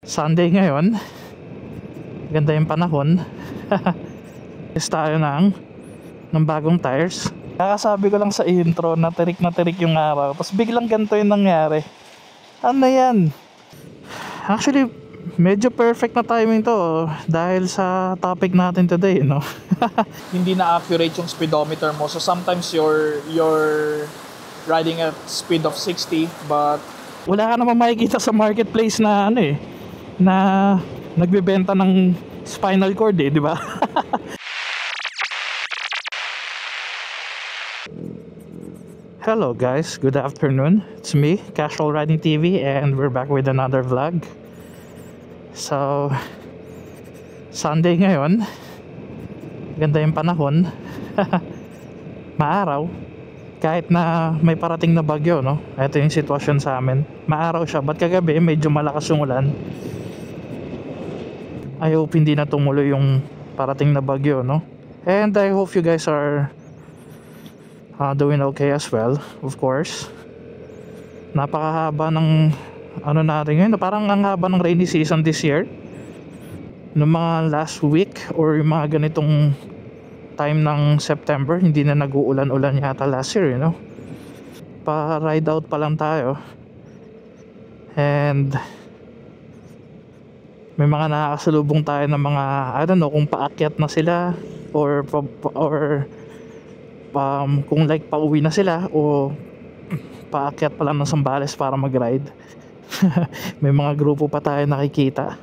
Sunday ngayon, ganda yung panahon. Is tayo ng bagong tires. Kakasabi ko lang sa intro na tirik yung araw, tapos biglang ganito yung nangyari. Ano yan? Actually, medyo perfect na timing to dahil sa topic natin today, no? Hindi na accurate yung speedometer mo, so sometimes you're riding at speed of 60 but Wala ka naman makikita sa marketplace na na nagbebenta ng spinal cord di ba? Hello guys, good afternoon. It's me, Casual Riding TV, and we're back with another vlog. So, Sunday ngayon, ganda yung panahon. Maaraw, kahit na may parating na bagyo, no? Ito yung sitwasyon sa amin. Maaraw siya, ba't kagabi medyo malakas yung ulan. I hope hindi na tumuloy yung parating na bagyo, no? And I hope you guys are doing okay as well, of course. Napakahaba ng natin ngayon, parang ang haba ng rainy season this year. Noong mga last week or yung mga ganitong time ng September, hindi na nag-uulan-ulan yata last year, you know. Pa-ride out pa lang tayo. And may mga nakakasalubong tayo ng mga, I don't know kung paakyat na sila or kung like pauwi na sila o paakyat pa lang ng Zambales para mag-ride. May mga grupo pa tayo nakikita.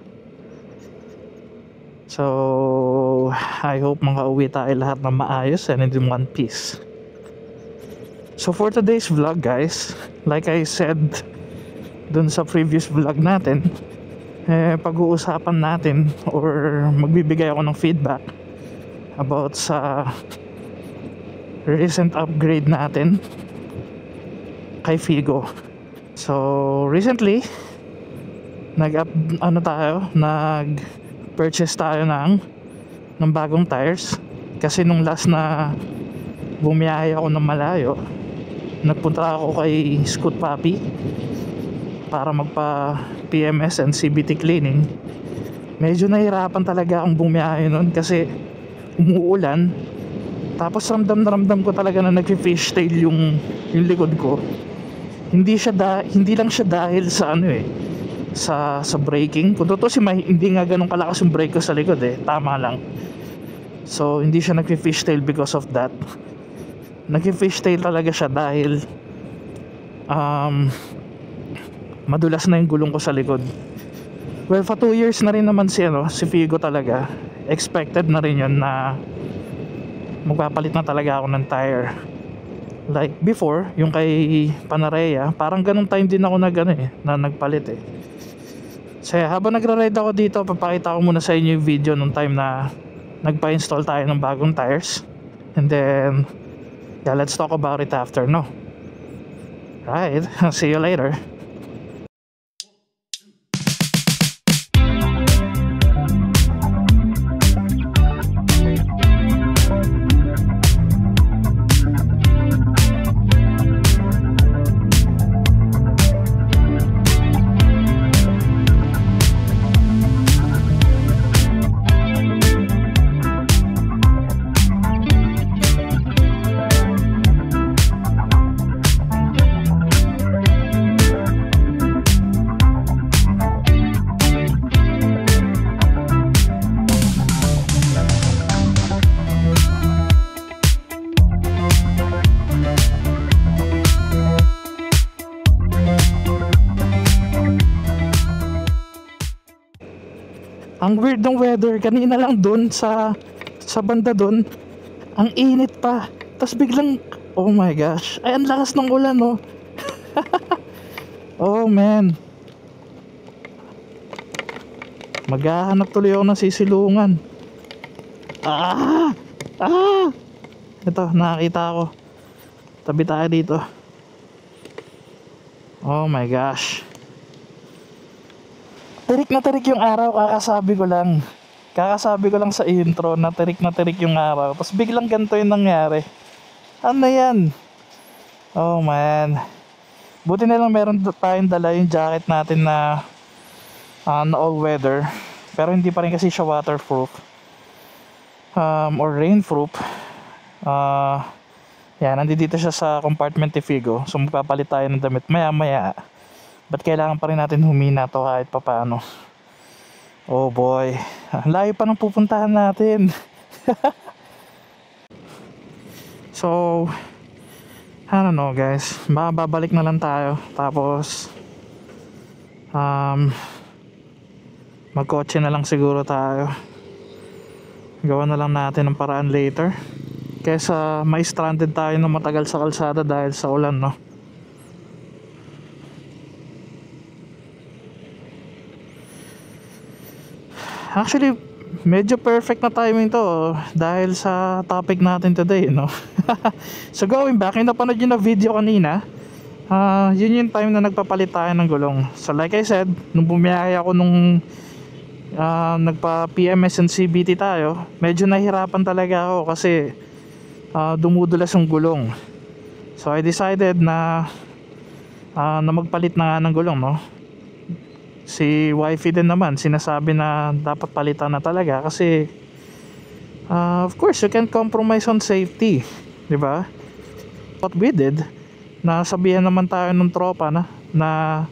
So I hope makauwi tayo lahat ng maayos and in one piece. So for today's vlog guys, like I said dun sa previous vlog natin, pag-uusapan natin or magbibigay ako ng feedback about sa recent upgrade natin kay Figo. So recently nag-purchase tayo ng bagong tires kasi nung last na bumiyahe ako ng malayo, nagpunta ako kay Scoot Papi para magpa PMS and CBT cleaning. Medyo nahirapan talaga akong bumiyahe nun kasi umuulan, tapos ramdam ko talaga na nag-fishtail yung likod ko. Hindi lang siya dahil sa sa braking. Kung totoo hindi nga ganun kalakas yung brake ko sa likod tama lang. So hindi siya nag-fishtail because of that. Nag-fishtail talaga siya dahil madulas na yung gulong ko sa likod. Well, for 2 years na rin naman si Figo talaga. Expected na rin yun na magpapalit na talaga ako ng tire. Like before, yung kay Panarea, parang ganung time din ako na nagpalit So habang nagra-ride ako dito, papakita ko muna sa inyo yung video nung time na nagpa-install tayo ng bagong tires. And then yeah, let's talk about it after, no? Right, see you later. Ang weird ng weather, kanina lang dun sa banda dun, ang init pa. Tapos biglang, oh my gosh, ay ang lakas ng ulan Oh man, maghahanap tuloy ako ng sisilungan. Ito, nakakita ako. Tabi tayo dito. Oh my gosh, tirik na tirik yung araw. Kakasabi ko lang sa intro na tirik yung araw, tapos biglang ganito yung nangyari. Ano yan? Oh man, buti na lang meron tayong dala yung jacket natin na na all weather, pero hindi pa rin kasi siya waterproof or rainproof. Yan, nandito siya sa compartment ni Figo. So magpapalit tayo ng damit maya maya. But kailangan pa rin natin humina to kahit papaano. Oh boy, layo pa ng pupuntahan natin. So I don't know guys, babalik na lang tayo. Tapos magkotse na lang siguro tayo. Gawa na lang natin ng paraan later, kesa may stranded tayo na matagal sa kalsada dahil sa ulan, no? Actually, medyo perfect na timing to dahil sa topic natin today, no? So going back, yung napanood yun na video kanina, yun yung time na nagpapalit tayo ng gulong. So like I said, nung bumiyahe ako nung nagpa PMS and CBT tayo, medyo nahirapan talaga ako kasi dumudulas yung gulong. So I decided na magpalit na nga ng gulong, no? Si wifey din naman sinasabi na dapat palitan na talaga kasi of course you can compromise on safety, di ba? What we did, nasabihan naman tayo ng tropa na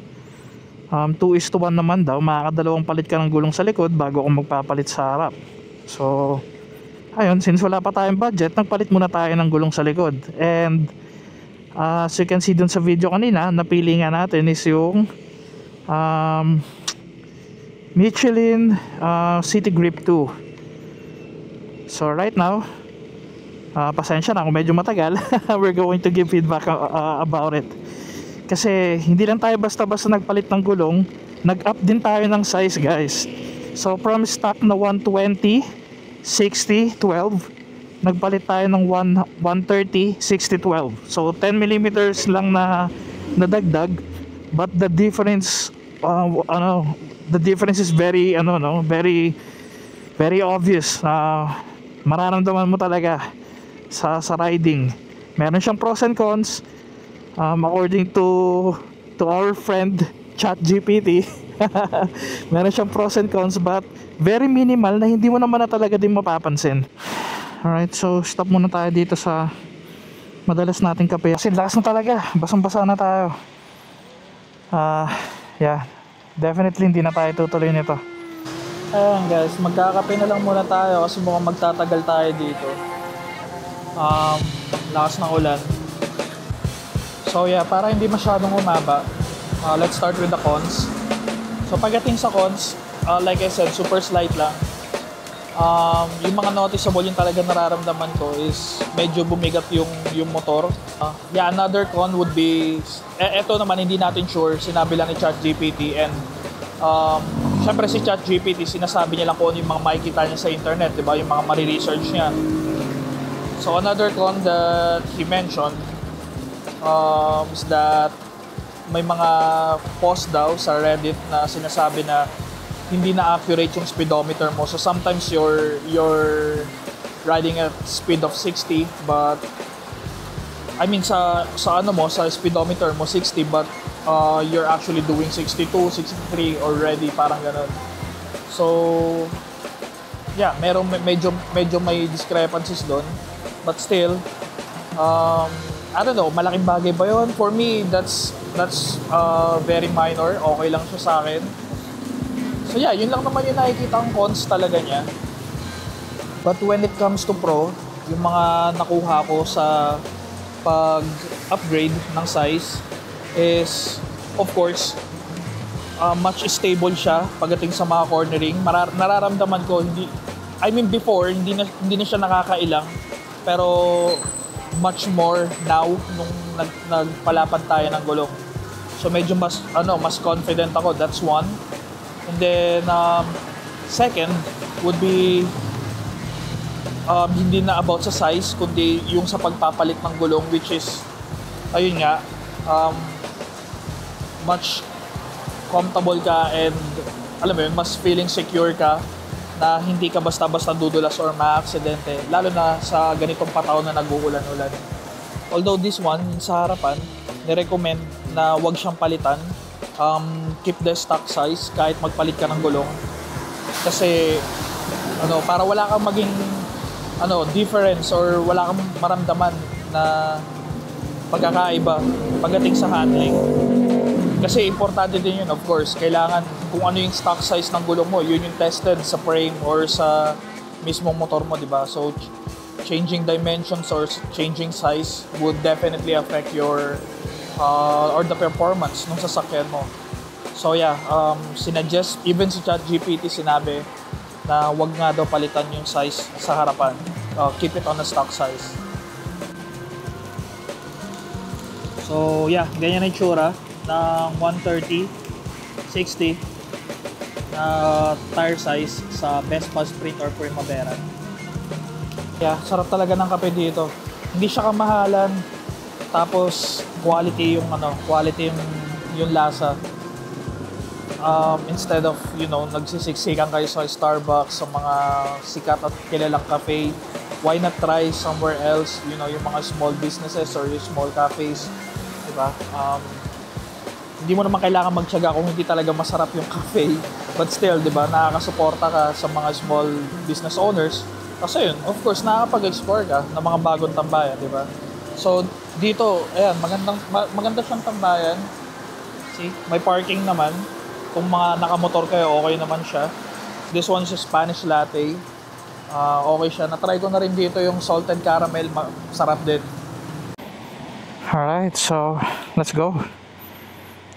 2:1 naman daw, makakadalawang palit ka ng gulong sa likod bago ako magpapalit sa harap. So ayun, since wala pa tayong budget, nagpalit muna tayo ng gulong sa likod. And as you can see dun sa video kanina, napili nga natin is yung Michelin City Grip 2. So right now, pasensya na kung medyo matagal. We're going to give feedback about it. Kasi hindi lang tayo basta-basta nagpalit ng gulong, nag-up din tayo ng size guys. So from stock na 120, 60, 12, nagpalit tayo ng 130, 60, 12. So 10 millimeters lang na nadagdag, but the difference the difference is very very obvious. Mararamdaman mo talaga sa riding. Meron siyang pros and cons, according to our friend ChatGPT. Meron siyang pros and cons, but very minimal na hindi mo naman na talaga din mapapansin. Alright, so stop muna tayo dito sa madalas nating kape kasi lakas na talaga, basang-basa na tayo. Yeah, definitely hindi na tayo tutuloy nito. Ayan guys, magkakape na lang muna tayo kasi mukhang magtatagal tayo dito. Lakas ng ulan. So yeah, para hindi masyadong humaba, let's start with the cons. So pagdating sa cons, like I said, super slight lang. Yung mga noticeable yung talaga nararamdaman ko is medyo bumigat yung motor. Yeah, another con would be, eto naman hindi natin sure, sinabi lang ni ChatGPT, and syempre si ChatGPT sinasabi niya lang kung ano yung mga makikita niya sa internet, diba? Yung mga mari-research niya. So another con that he mentioned is that may mga post daw sa Reddit na sinasabi na hindi na accurate yung speedometer mo. So sometimes you're riding at speed of 60, but I mean sa speedometer mo 60, but you're actually doing 62, 63 already, parang ganun. So yeah, medyo may discrepancies doon, but still I don't know, malaking bagay ba yun? For me, that's very minor. Okay lang siya sa akin. So yeah, yun lang naman yung nakikita ang cons talaga niya. But when it comes to pro, yung mga nakuha ko sa pag-upgrade ng size is, of course, much stable siya pagdating sa mga cornering. Nararamdaman ko, before, hindi na siya nakakailang. Pero much more now nung nagpalapad tayo ng gulong. So medyo mas confident ako. That's one. And then second would be hindi na about sa size, kundi yung sa pagpapalit ng gulong, which is ayun nga, much comfortable ka, and alam mo yun, mas feeling secure ka na hindi ka basta-basta dudulas or ma-aksidente, lalo na sa ganitong panahon na nag-uulan-ulan. Although this one, sa harapan, nirecommend na wag siyang palitan keep the stock size kahit magpalit ka ng gulong. Kasi para wala kang maging difference or wala kang maramdaman na pagkakaiba pagdating sa handling. Kasi importante din yun, of course. Kailangan kung ano yung stock size ng gulong mo, yun yung tested sa frame or sa mismong motor mo, di ba? So, changing dimensions or changing size would definitely affect your or the performance ng sasakyan mo. So yeah, sinuggest, even si ChatGPT sinabi na wag nga daw palitan yung size sa harapan. Keep it on a stock size. So yeah, ganyan na yung tsura ng 130 60 na tire size sa Vespa Sprint or Primavera. Yeah, sarap talaga ng kape dito. Hindi siya kamahalan. Tapos quality yung lasa. Instead of nagsisiksikan kayo sa Starbucks, sa mga sikat at kilalang cafe, why not try somewhere else, yung mga small businesses or yung small cafes, diba? Hindi mo naman kailangan magtiyaga kung hindi talaga masarap yung cafe, but still, diba, nakakasuporta ka sa mga small business owners kasi yun, of course, nakakapag-explore ka ng mga bagong tambayan, diba? So dito, ayan, maganda siyang tambayan. See, may parking naman. Kung mga nakamotor kayo, okay naman siya. This one's a Spanish latte. Okay siya. Na-try ko na rin dito yung salted caramel. Sarap din. Alright, so let's go.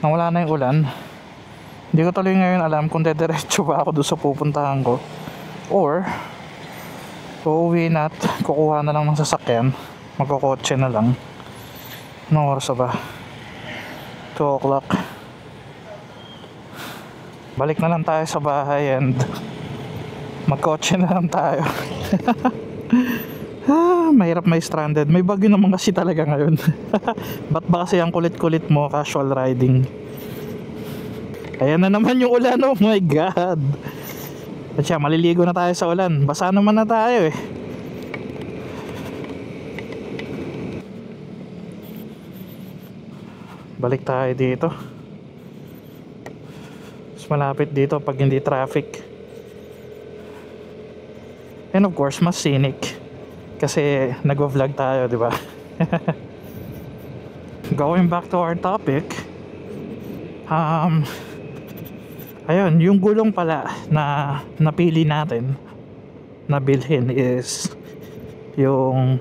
Nang wala na yung ulan, hindi ko tuloy ngayon alam kung dediretso ba ako doon sa pupuntahan ko or uuwi na at kukuha na lang ng sasakyan, magkukotse na lang. Anong oras ba? 2 o'clock. Balik na lang tayo sa bahay and magkotse na lang tayo. Mahirap may stranded. May bagyo naman kasi talaga ngayon. Ba't ba kasi ang kulit-kulit mo casual riding? Ayan na naman yung ulan. Oh my god. At siya, maliligo na tayo sa ulan. Basa naman na tayo eh. Balik tayo dito. Mas malapit dito pag hindi traffic. And of course, mas scenic. Kasi nagvo-vlog tayo, di ba? Going back to our topic. Ayun, yung gulong pala na napili natin na bilhin is yung,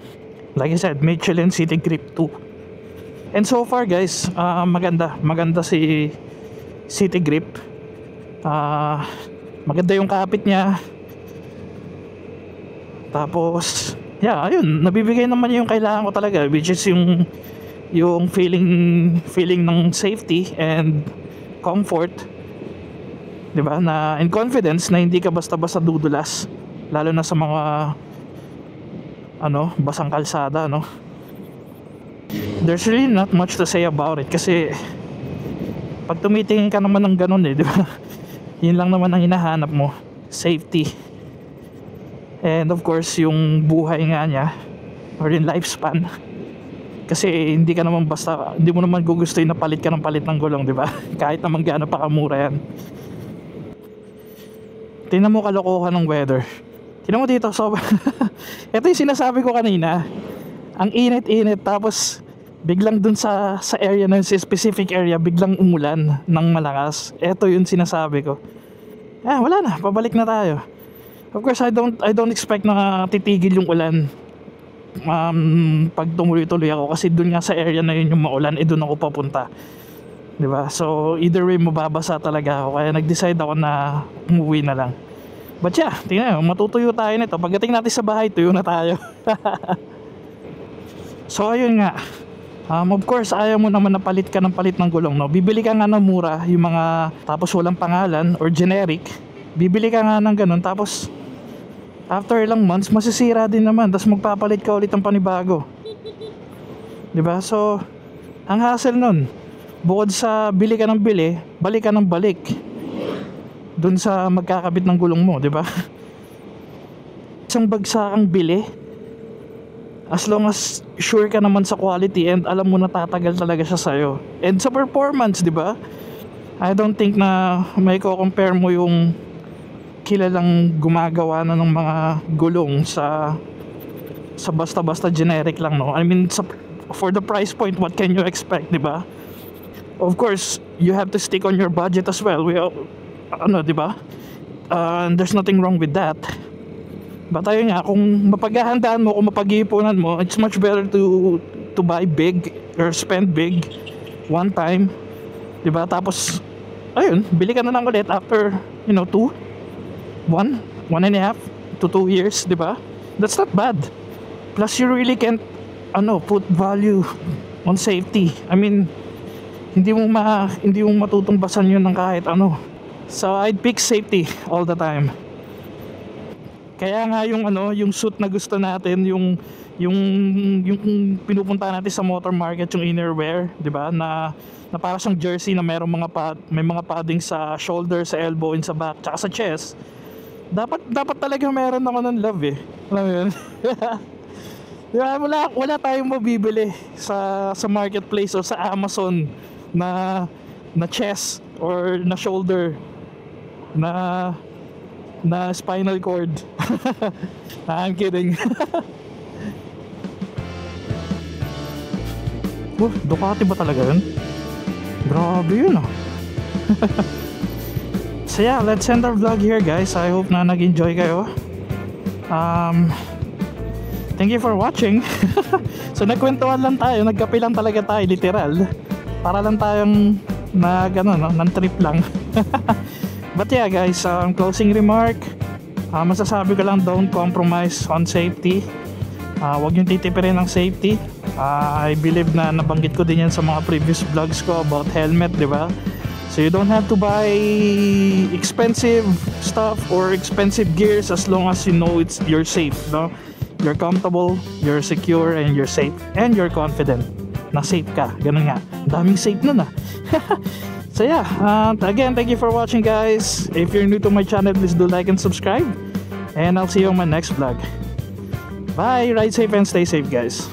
like I said, Michelin City Grip 2. And so far guys, maganda si City Grip. Maganda yung kapit niya. Tapos yeah, ayun, nabibigay naman yung kailangan ko talaga, which is yung feeling ng safety and comfort, 'di ba? Na and confidence na hindi ka basta-basta dudulas, lalo na sa mga basang kalsada, no? There's really not much to say about it kasi pag tumitingin ka naman ng ganun di ba? Yun lang naman ang hinahanap mo, safety. And of course, yung buhay nga niya or yung lifespan. Kasi hindi mo naman gugustuhin na palit ka ng palit ng gulong, di ba? Kahit naman gaano pa kamura yan. Tingnan mo kalokohan ng weather. Tingnan mo dito, so ito yung sinasabi ko kanina. Ang init-init, tapos biglang dun sa area na yun, sa specific area, biglang umulan ng malakas. Ito yung sinasabi ko. Wala na, pabalik na tayo. Of course, I don't expect na titigil yung ulan pag tumuloy-tuloy ako, kasi dun nga sa area na yun yung maulan, dun ako papunta, diba? So either way mababasa talaga ako, kaya nag-decide ako na umuwi na lang. But yeah, tingnan mo, matutuyo tayo nito. Pagdating natin sa bahay, tuyo na tayo. So ayun nga, of course ayaw mo naman na palit ka ng palit ng gulong, no? Bibili ka nga ng mura, yung mga tapos walang pangalan or generic. Bibili ka nga ng ganun, tapos after ilang months masisira din naman, tapos magpapalit ka ulit ng panibago, diba? So ang hassle nun, bukod sa bili ka ng bili, balik ka ng balik dun sa magkakabit ng gulong mo, diba? Isang bagsakang bili, as long as sure ka naman sa quality and alam mo na tatagal talaga siya sa'yo and sa performance, diba? I don't think na may compare mo yung kilalang gumagawa na ng mga gulong sa basta-basta generic lang, no? I mean, for the price point, what can you expect, di ba? Of course, you have to stick on your budget as well. Di ba? There's nothing wrong with that. But ayun nga, kung mapaghahandaan mo, kung mapag-iipunan mo, it's much better to buy big or spend big one time, di ba? Tapos ayun, bili ka na lang ulit after 1.5 to 2 years, di ba? That's not bad. Plus you really can't put value on safety. I mean, hindi mo matutungbasan yun ng kahit ano. So I'd pick safety all the time. Kaya nga yung suit na gusto natin, yung pinupunta natin sa motor market, yung innerwear, 'di ba? Na para siyang jersey na may mga padding sa shoulder, sa elbow, and sa back, tsaka sa chest. Dapat talaga meron ako ng love eh. Alam mo 'yun? wala tayong mabibili sa marketplace o sa Amazon na chest or na shoulder na spinal cord. I'm kidding. Ducati ba talaga yun? Grabe yun ah. So yeah, let's end our vlog here, guys. I hope na nag-enjoy kayo. Thank you for watching. So nagkwentuhan lang tayo, nagkape lang talaga tayo, literal. Para lang tayong ng trip lang. But yeah, guys, closing remark, masasabi ko lang, don't compromise on safety. Huwag yung titipirin ng safety. I believe na nabanggit ko din yan sa mga previous vlogs ko about helmet, di ba? So you don't have to buy expensive stuff or expensive gears as long as you know you're safe, no? You're comfortable, you're secure, and you're safe, and you're confident na safe ka. Ganun nga, daming safe nun ah. So yeah, again, thank you for watching, guys. If you're new to my channel, please do like and subscribe, and I'll see you on my next vlog. Bye, ride safe and stay safe, guys.